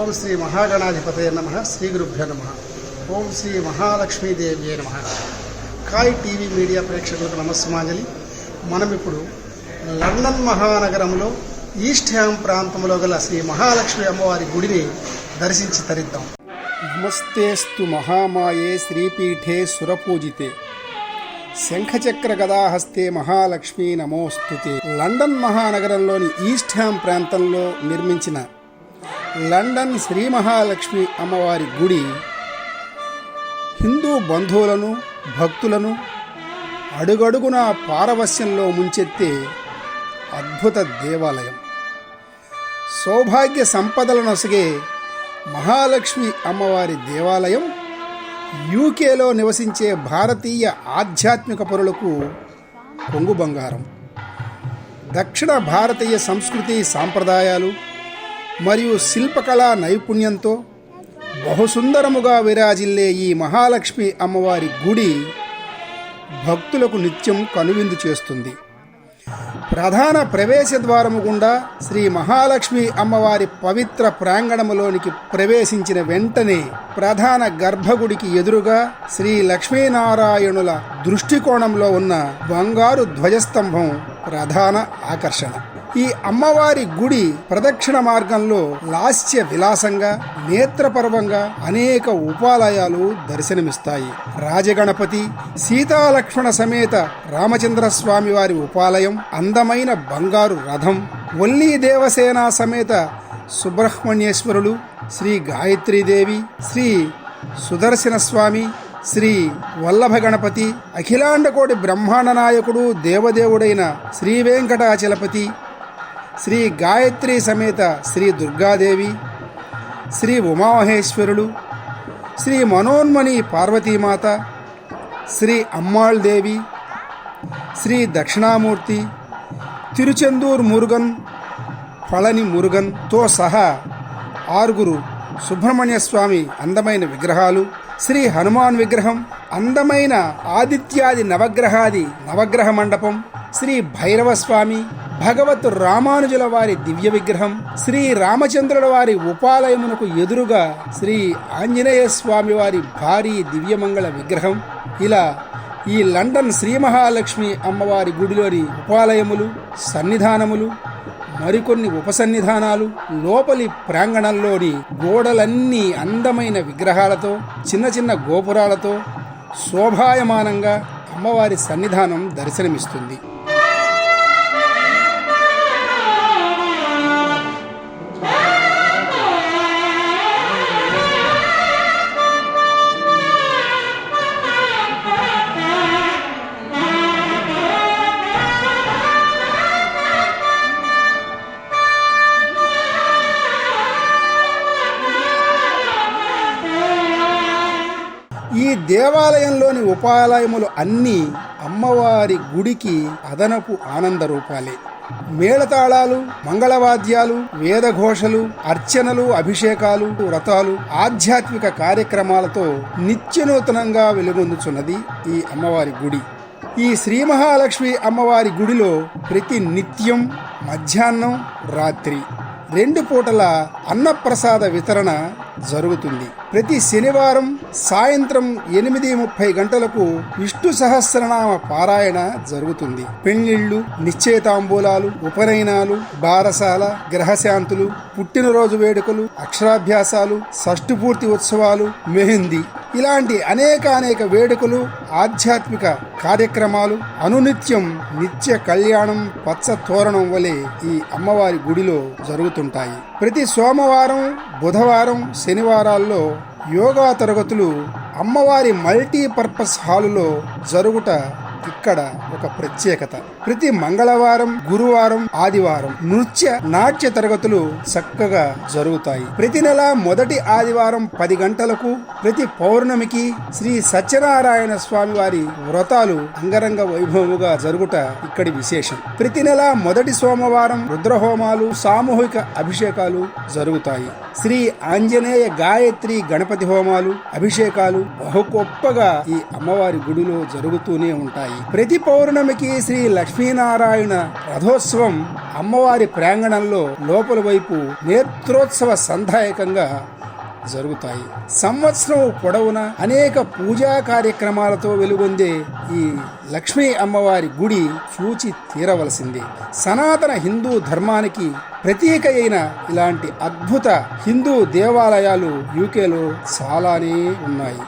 ఓం శ్రీ మహాగణాధిపతయ నమః. శ్రీ గురుభ్యో నమః. ఓం శ్రీ మహాలక్ష్మీదేవి నమః. కాయ్ టీవీ మీడియా ప్రేక్షకులకు నమస్సుమాంజలి. మనం ఇప్పుడు లండన్ మహానగరంలో ఈస్ట్ హ్యామ్ ప్రాంతంలో గల శ్రీ మహాలక్ష్మి అమ్మవారి గుడిని దర్శించి తరిద్దాం. నమస్తేస్తు మహామాయే శ్రీపీఠే సురపూజితే శంఖచక్ర గదాహస్తే మహాలక్ష్మి నమోస్తుతే. లండన్ మహానగరంలోని ఈస్ట్ హ్యామ్ ప్రాంతంలో నిర్మించిన లండన్ శ్రీ మహాలక్ష్మి అమ్మవారి గుడి హిందూ బంధువులను భక్తులను అడుగడుగున పారవస్యంలో ముంచెత్తే అద్భుత దేవాలయం. సౌభాగ్య సంపదలను నొసగే మహాలక్ష్మి అమ్మవారి దేవాలయం యూకేలో నివసించే భారతీయ ఆధ్యాత్మిక పరులకు కొంగు బంగారం. దక్షిణ భారతీయ సంస్కృతి సాంప్రదాయాలు మరియు శిల్పకళా నైపుణ్యంతో బహుసుందరముగా విరాజిల్లే ఈ మహాలక్ష్మి అమ్మవారి గుడి భక్తులకు నిత్యం కనువిందు చేస్తుంది. ప్రధాన ప్రవేశ ద్వారము గుండా శ్రీ మహాలక్ష్మి అమ్మవారి పవిత్ర ప్రాంగణములోనికి ప్రవేశించిన వెంటనే ప్రధాన గర్భగుడికి ఎదురుగా శ్రీ లక్ష్మీనారాయణుల దృష్టికోణంలో ఉన్న బంగారు ధ్వజస్తంభం ప్రధాన ఆకర్షణ. ఈ అమ్మవారి గుడి ప్రదక్షిణ మార్గంలో లాస్య విలాసంగా నేత్రపర్వంగా అనేక ఉపాలయాలు దర్శనమిస్తాయి. రాజగణపతి, సీతాలక్ష్మణ సమేత రామచంద్రస్వామి వారి ఉపాలయం, అందమైన బంగారు రథం, వల్లీ దేవసేన సమేత సుబ్రహ్మణ్యేశ్వరులు, శ్రీ గాయత్రీదేవి, శ్రీ సుదర్శన స్వామి, శ్రీ వల్లభ గణపతి, అఖిలాండకోటి బ్రహ్మాండ నాయకుడు దేవదేవుడైన శ్రీ వెంకటాచలపతి, శ్రీ గాయత్రి సమేత శ్రీ దుర్గాదేవి, శ్రీ ఉమామహేశ్వరులు, శ్రీ మనోన్మణి పార్వతీమాత, శ్రీ అమ్మాళ్ దేవి, శ్రీ దక్షిణామూర్తి, తిరుచెందూర్ మురుగన్, పళని మురుగన్తో సహా 6 సుబ్రహ్మణ్య స్వామి అందమైన విగ్రహాలు, శ్రీ హనుమాన్ విగ్రహం, అందమైన ఆదిత్యాది నవగ్రహ మండపం, శ్రీ భైరవ స్వామి, భగవత్ రామానుజుల వారి దివ్య విగ్రహం, శ్రీ రామచంద్రుల వారి ఉపాలయమునకు ఎదురుగా శ్రీ ఆంజనేయ స్వామి వారి భారీ దివ్యమంగళ విగ్రహం. ఇలా ఈ లండన్ శ్రీ మహాలక్ష్మి అమ్మవారి గుడిలోని ఉపాలయములు, సన్నిధానములు, మరికొన్ని ఉపసన్నిధానాలు, లోపలి ప్రాంగణంలోని గోడలన్నీ అందమైన విగ్రహాలతో, చిన్న చిన్న గోపురాలతో శోభాయమానంగా అమ్మవారి సన్నిధానం దర్శనమిస్తుంది. ఈ దేవాలయంలోని ఉపాలయములు అన్నీ అమ్మవారి గుడికి అదనపు ఆనంద రూపాలే. మేళతాళాలు, మంగళవాద్యాలు, వేదఘోషలు, అర్చనలు, అభిషేకాలు, వ్రతాలు, ఆధ్యాత్మిక కార్యక్రమాలతో నిత్యనూతనంగా వెలుగొందుచున్నది ఈ అమ్మవారి గుడి. ఈ శ్రీ మహాలక్ష్మి అమ్మవారి గుడిలో ప్రతి నిత్యం మధ్యాహ్నం, రాత్రి 2 పూటల అన్నప్రసాద వితరణ జరుగుతుంది. ప్రతి శనివారం సాయంత్రం 8:30 గంటలకు విష్ణు సహస్రనామ పారాయణ జరుగుతుంది. పెళ్లిళ్లు, నిశ్చయితాంబూలాలు, ఉపనయనాలు, బారసాల, గ్రహశాంతులు, పుట్టినరోజు వేడుకలు, అక్షరాభ్యాసాలు, షష్ఠపూర్తి ఉత్సవాలు, మెహందీ ఇలాంటి అనేక వేడుకలు, ఆధ్యాత్మిక కార్యక్రమాలు అనునిత్యం నిత్య కళ్యాణం పచ్చ తోరణం వలె ఈ అమ్మవారి గుడిలో జరుగుతుంటాయి. ప్రతి సోమవారం, బుధవారం, శనివారాల్లో యోగా తరగతులు అమ్మవారి మల్టీపర్పస్ హాలులో జరుగుట ఇక్కడ ఒక ప్రత్యేకత. ప్రతి మంగళవారం, గురువారం, ఆదివారం నృత్య నాట్య తరగతులు చక్కగా జరుగుతాయి. ప్రతి నెల మొదటి ఆదివారం 10 గంటలకు, ప్రతి పౌర్ణమికి శ్రీ సత్యనారాయణ స్వామి వారి వ్రతాలు అంగరంగ వైభవముగా జరుగుట ఇక్కడి విశేషం. ప్రతి నెల మొదటి సోమవారం రుద్రహోమాలు, సామూహిక అభిషేకాలు జరుగుతాయి. శ్రీ ఆంజనేయ గాయత్రి గణపతి హోమాలు, అభిషేకాలు బహు గొప్పగా ఈ అమ్మవారి గుడిలో జరుగుతూనే ఉంటాయి. ప్రతి పౌర్ణమికి శ్రీ లక్ష్మీనారాయణ రథోత్సవం అమ్మవారి ప్రాంగణంలో లోపల వైపు నేత్రోత్సవ సంధాయకంగా జరుగుతాయి. సంవత్సరం పొడవునా అనేక పూజా కార్యక్రమాలతో వెలుగొందే ఈ లక్ష్మీ అమ్మవారి గుడి చూచి తీరవలసిందే. సనాతన హిందూ ధర్మానికి ప్రతీక అయిన ఇలాంటి అద్భుత హిందూ దేవాలయాలు యూకేలో చాలానే ఉన్నాయి.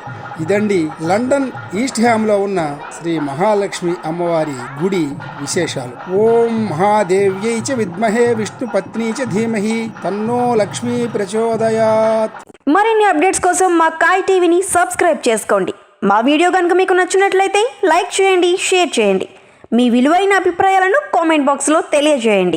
ఇదండి లండన్ ఈస్ట్ హ్యామ్లో ఉన్న శ్రీ మహాలక్ష్మి అమ్మవారి గుడి విశేషాలు. ఓం మహాదేవ్యై చ విద్మహే విష్ణు పత్ని చ ధీమహి తన్నో లక్ష్మీ ప్రచోదయాత్. మరిన్ని అప్డేట్స్ కోసం మా కాయ్ టీవీని సబ్స్క్రైబ్ చేసుకోండి. మా వీడియో కనుక మీకు నచ్చినట్లయితే లైక్ చేయండి, షేర్ చేయండి. మీ విలువైన అభిప్రాయాలను కామెంట్ బాక్స్లో తెలియజేయండి.